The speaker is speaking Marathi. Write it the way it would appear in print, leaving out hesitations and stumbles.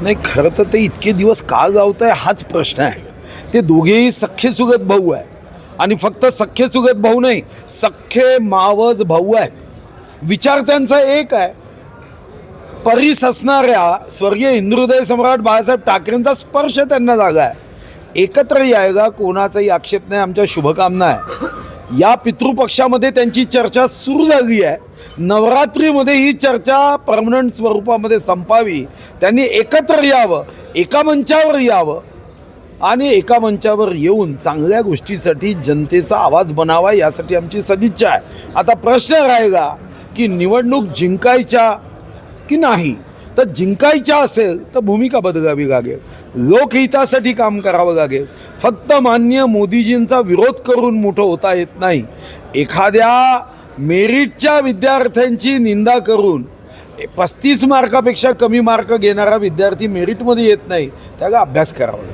नाही, खरं तर ते इतके दिवस का गावत आहे हाच प्रश्न आहे. ते दोघेही सख्खे सुगत भाऊ आहे आणि फक्त सख्खे सुगत भाऊ नाही, सख्खे मावस भाऊ आहेत. विचार त्यांचा एक आहे. परीस असणाऱ्या स्वर्गीय हिंदुहृदय सम्राट बाळासाहेब ठाकरेंचा स्पर्श त्यांना जागा आहे. एकत्र यायला कोणाचाही आक्षेप नाही, आमच्या शुभकामना आहे. या पितृपक्षामध्ये त्यांची चर्चा सुरू झाली आहे. नवरात्रीमध्ये ही चर्चा परमनंट स्वरूपामध्ये संपावी. त्यांनी एकत्र यावं, एका मंचावर यावं आणि एका मंचावर येऊन चांगल्या गोष्टीसाठी जनतेचा आवाज बनावा, यासाठी आमची सदिच्छा आहे. आता प्रश्न राहिला की निवडणूक जिंकायच्या की नाही. तर जिंकायच्या असेल तर भूमिका बदलावी लागेल, लोकहितासाठी काम करावं लागेल. फक्त माननीय मोदीजींचा विरोध करून मोठं होता येत नाही. एखाद्या मेरिटच्या विद्यार्थ्यांची निंदा करून 35 मार्कापेक्षा कमी मार्क घेणारा विद्यार्थी मेरिटमध्ये येत नाही, त्याला अभ्यास करावा.